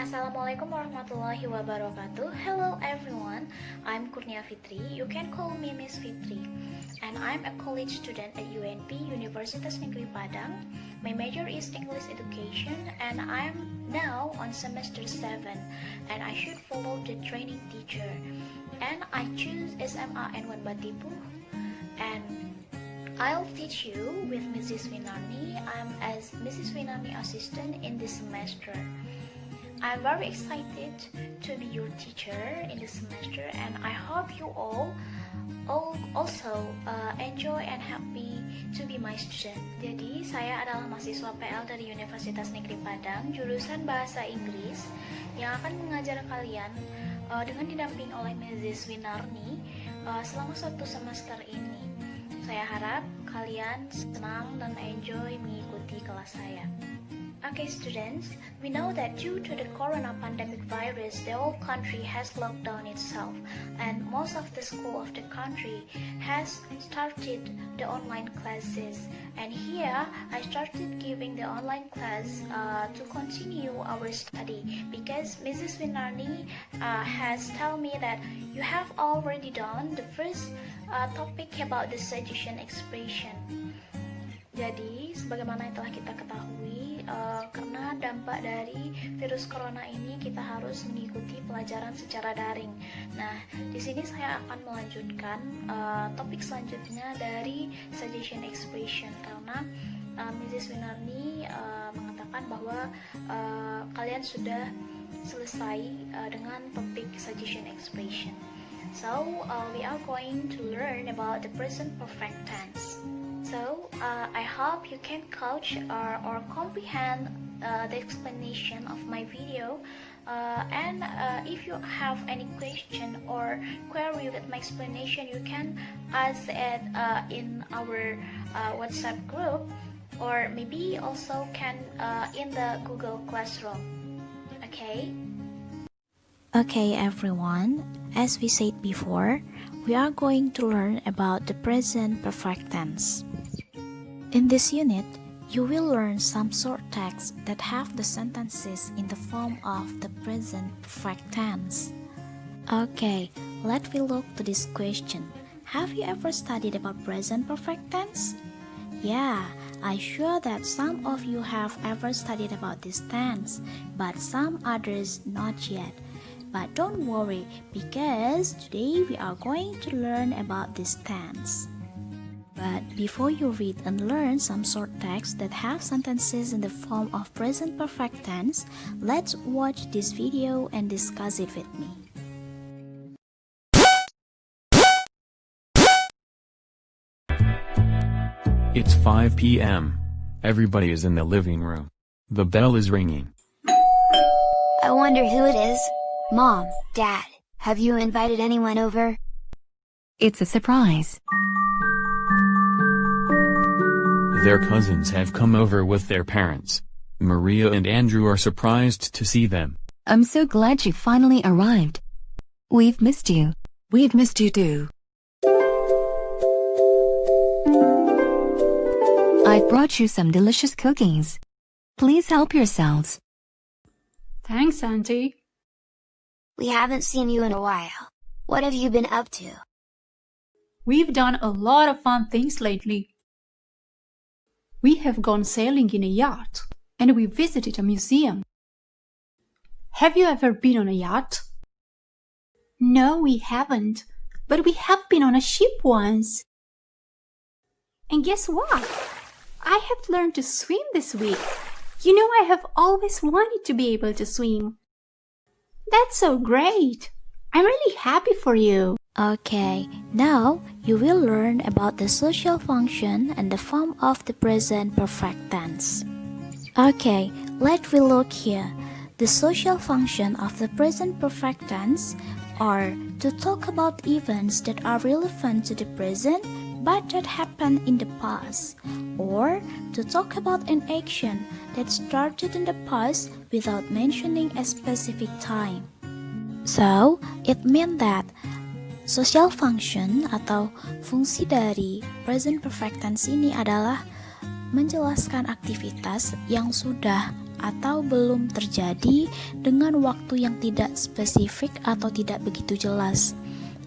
Assalamualaikum warahmatullahi wabarakatuh. Hello everyone, I'm Kurnia Fitri. You can call me Miss Fitri. And I'm a college student at UNP, Universitas Negeri Padang. My major is English Education and I'm now on semester 7 and I should follow the training teacher. And I choose SMA N1 Batipu and I'll teach you with Mrs. Winarni. I'm as Mrs. Winarni assistant in this semester. I'm very excited to be your teacher in this semester and I hope you all also enjoy and happy to be my student. Jadi saya adalah mahasiswa PL dari Universitas Negeri Padang jurusan Bahasa Inggris yang akan mengajar kalian dengan didamping oleh Mrs. Winarni selama satu semester ini. Saya harap kalian senang dan enjoy mengikuti kelas saya. Okay students, we know that due to the corona pandemic virus, the whole country has locked down itself and most of the school of the country has started the online classes. And here, I started giving the online class to continue our study because Mrs. Winarni has told me that you have already done the first topic about the suggestion expression. Jadi, sebagaimana yang telah kita ketahui, karena dampak dari virus corona ini kita harus mengikuti pelajaran secara daring. Nah, di sini saya akan melanjutkan topik selanjutnya dari suggestion expression karena Mrs. Winarni mengatakan bahwa kalian sudah selesai dengan topik suggestion expression. So, we are going to learn about the present perfect tense. So, I hope you can catch or comprehend the explanation of my video. And if you have any question or query with my explanation, you can ask it in our WhatsApp group, or maybe also can in the Google Classroom. Okay? Okay everyone, as we said before, we are going to learn about the present perfect tense. In this unit, you will learn some short texts that have the sentences in the form of the present perfect tense. Okay, let's look to this question. Have you ever studied about present perfect tense? Yeah, I'm sure that some of you have ever studied about this tense, but some others not yet. But don't worry, because today we are going to learn about this tense. But before you read and learn some short texts that have sentences in the form of present perfect tense, let's watch this video and discuss it with me. It's 5 p.m. Everybody is in the living room. The bell is ringing. I wonder who it is. Mom, Dad, have you invited anyone over? It's a surprise. Their cousins have come over with their parents. Maria and Andrew are surprised to see them. I'm so glad you finally arrived. We've missed you. We've missed you too. I've brought you some delicious cookies. Please help yourselves. Thanks, Auntie. We haven't seen you in a while. What have you been up to? We've done a lot of fun things lately. We have gone sailing in a yacht, and we visited a museum. Have you ever been on a yacht? No, we haven't, but we have been on a ship once. And guess what? I have learned to swim this week. You know, I have always wanted to be able to swim. That's so great. I'm really happy for you. Okay, now you will learn about the social function and the form of the present perfect tense. Okay, let's look here. The social function of the present perfect tense are to talk about events that are relevant to the present but that happened in the past, or to talk about an action that started in the past without mentioning a specific time. So, it means that social function atau fungsi dari present perfect tense ini adalah menjelaskan aktivitas yang sudah atau belum terjadi dengan waktu yang tidak spesifik atau tidak begitu jelas.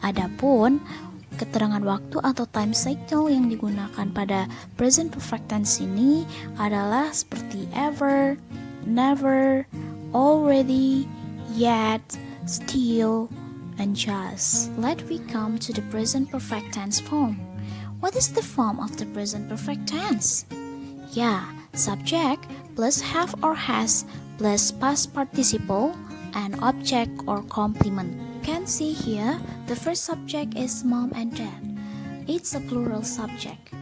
Adapun keterangan waktu atau time cycle yang digunakan pada present perfect tense ini adalah seperti ever, never, already, yet, still, and just. Let we come to the present perfect tense form. What is the form of the present perfect tense? Yeah, subject plus have or has plus past participle and object or complement. You can see here, the first subject is mom and dad. It's a plural subject.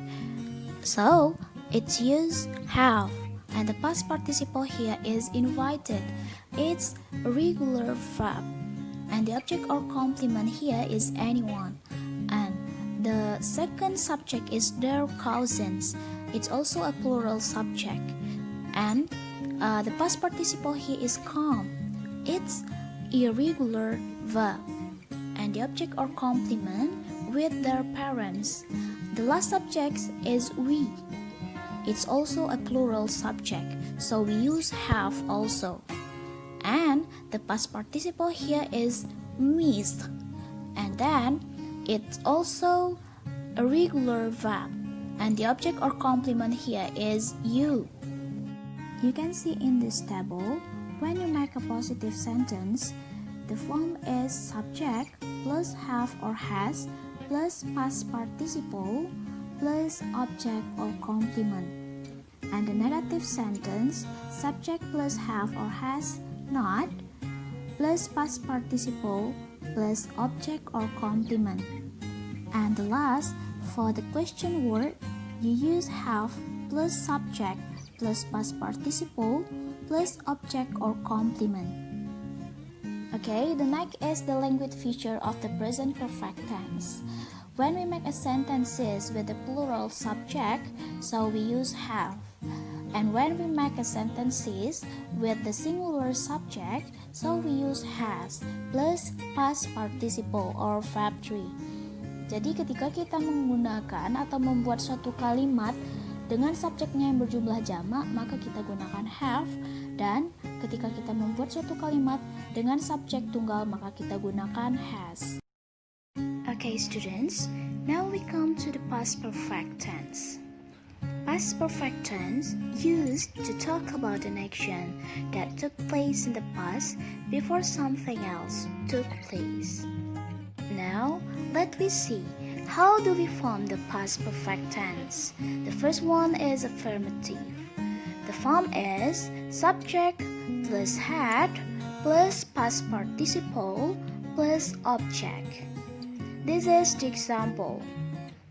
So, it's used have, and the past participle here is invited. It's a regular verb. And the object or complement here is anyone. And the second subject is their cousins. It's also a plural subject. And the past participle here is come. It's irregular verb. And the object or complement with their parents. The last subject is we. It's also a plural subject, so we use have also. And the past participle here is missed. And then it's also a regular verb. And the object or complement here is you. You can see in this table, when you make a positive sentence, the form is subject plus have or has plus past participle plus object or complement. And the negative sentence, subject plus have or has not plus past participle plus object or complement. And the last, for the question word, you use have plus subject plus past participle plus object or complement. Okay, the next is the language feature of the present perfect tense. When we make a sentences with the plural subject, so we use have. And when we make a sentences with the singular subject, so we use has plus past participle or verb 3. Jadi ketika kita menggunakan atau membuat suatu kalimat dengan subjeknya yang berjumlah jamak, maka kita gunakan have. Dan ketika kita membuat suatu kalimat dengan subjek tunggal, maka kita gunakan has. Okay, students, now we come to the past perfect tense. Past perfect tense used to talk about an action that took place in the past before something else took place. Now, let me see, how do we form the past perfect tense? The first one is affirmative. The form is subject plus had plus past participle plus object. This is the example.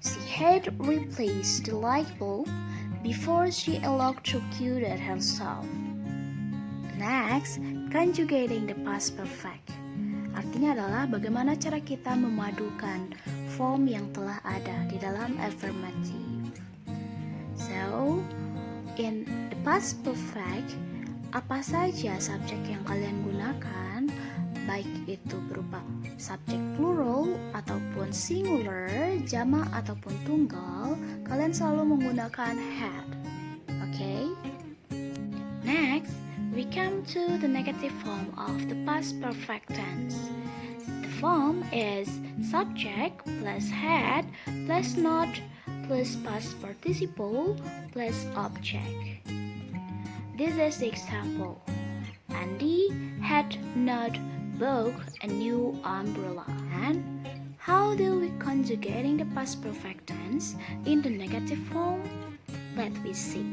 She had replaced the light bulb before she electrocuted herself. Next, conjugating the past perfect. Artinya adalah bagaimana cara kita memadukan form yang telah ada di dalam affirmative. So, in the past perfect, apa saja subjek yang kalian gunakan, baik itu berupa subjek plural ataupun singular, jamak ataupun tunggal, kalian selalu menggunakan had. Okay? Next, we come to the negative form of the past perfect tense. The form is subject plus had plus not plus past participle plus object. This is the example. Andy had not bought a new umbrella. And how do we conjugating the past perfect tense in the negative form? Let me see.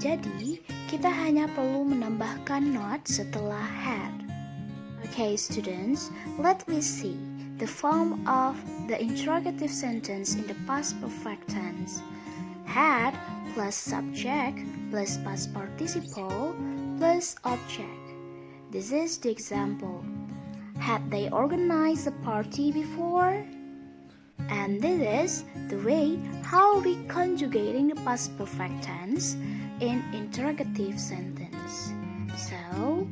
Jadi, kita hanya perlu menambahkan not setelah had. Okay, students, let me see the form of the interrogative sentence in the past perfect tense. Had plus subject plus past participle plus object. This is the example. Had they organized a party before? And this is the way how we conjugating the past perfect tense in interrogative sentence. So,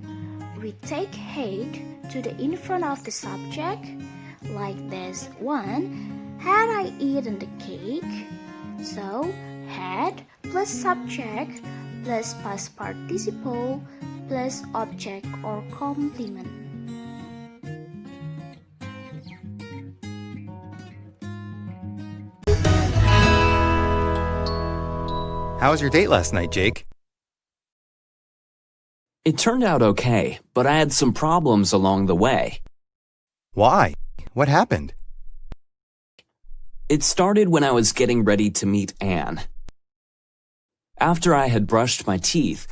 we take had to the in front of the subject, like this one. Had I eaten the cake? So, had plus subject plus past participle plus object or complement. How was your date last night, Jake? It turned out okay, but I had some problems along the way. Why? What happened? It started when I was getting ready to meet Anne. After I had brushed my teeth,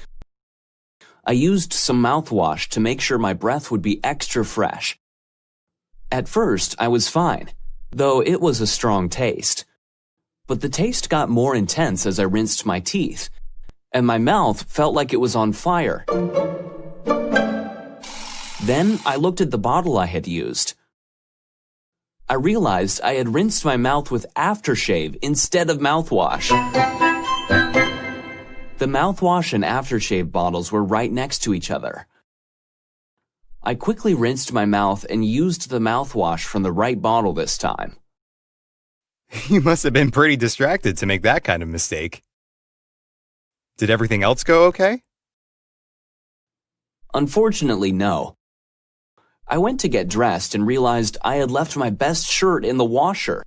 I used some mouthwash to make sure my breath would be extra fresh. At first, I was fine, though it was a strong taste. But the taste got more intense as I rinsed my teeth, and my mouth felt like it was on fire. Then I looked at the bottle I had used. I realized I had rinsed my mouth with aftershave instead of mouthwash. The mouthwash and aftershave bottles were right next to each other. I quickly rinsed my mouth and used the mouthwash from the right bottle this time. You must have been pretty distracted to make that kind of mistake. Did everything else go okay? Unfortunately, no. I went to get dressed and realized I had left my best shirt in the washer.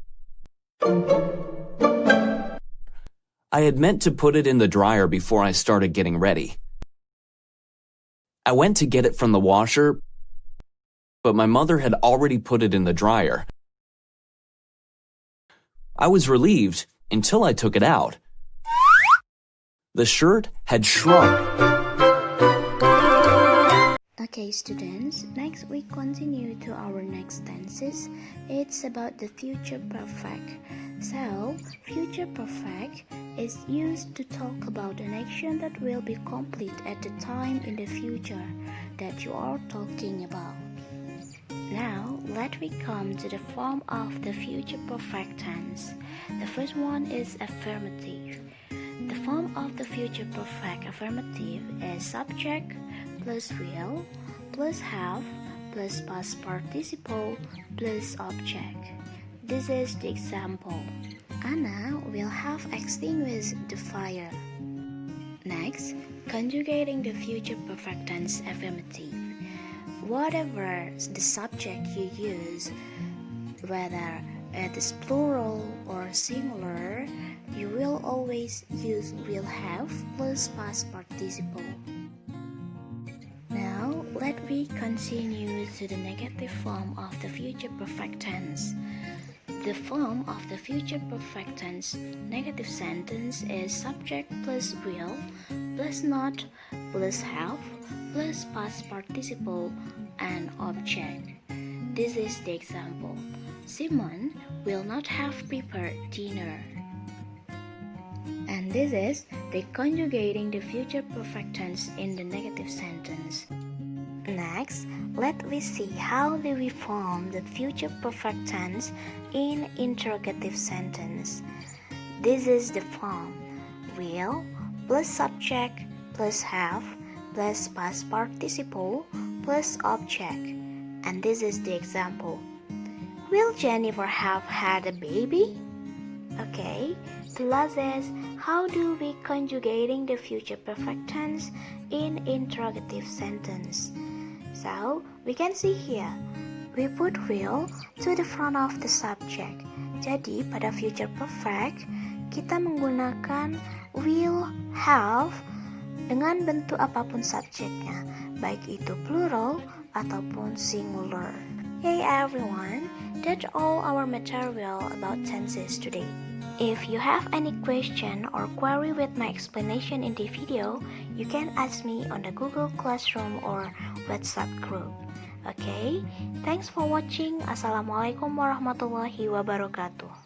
I had meant to put it in the dryer before I started getting ready. I went to get it from the washer, but my mother had already put it in the dryer. I was relieved until I took it out. The shirt had shrunk. Okay, students, next we continue to our next tenses. It's about the future perfect. So, future perfect is used to talk about an action that will be complete at the time in the future that you are talking about. Now, let me come to the form of the future perfect tense. The first one is affirmative. The form of the future perfect affirmative is subject plus will plus have plus past participle plus object. This is the example. Anna will have extinguished the fire. Next, conjugating the future perfect tense affirmative. Whatever the subject you use, whether it is plural or singular, you will always use will have plus past participle. Now, let me continue to the negative form of the future perfect tense. The form of the future perfect tense negative sentence is subject plus will plus not plus have plus past participle and object. This is the example. Simon will not have prepared dinner. And this is the conjugating the future perfect tense in the negative sentence. Next, let me see how do we form the future perfect tense in interrogative sentence. This is the form: will plus subject plus have plus past participle plus object. And this is the example. Will Jennifer have had a baby? Okay, the last is how do we conjugating the future perfect tense in interrogative sentence. So, we can see here, we put will to the front of the subject. Jadi, pada future perfect, kita menggunakan will have dengan bentuk apapun subjeknya, baik itu plural ataupun singular. Hey everyone, that's all our material about tenses today. If you have any question or query with my explanation in the video, you can ask me on the Google Classroom or WhatsApp group. Okay, thanks for watching. Assalamualaikum warahmatullahi wabarakatuh.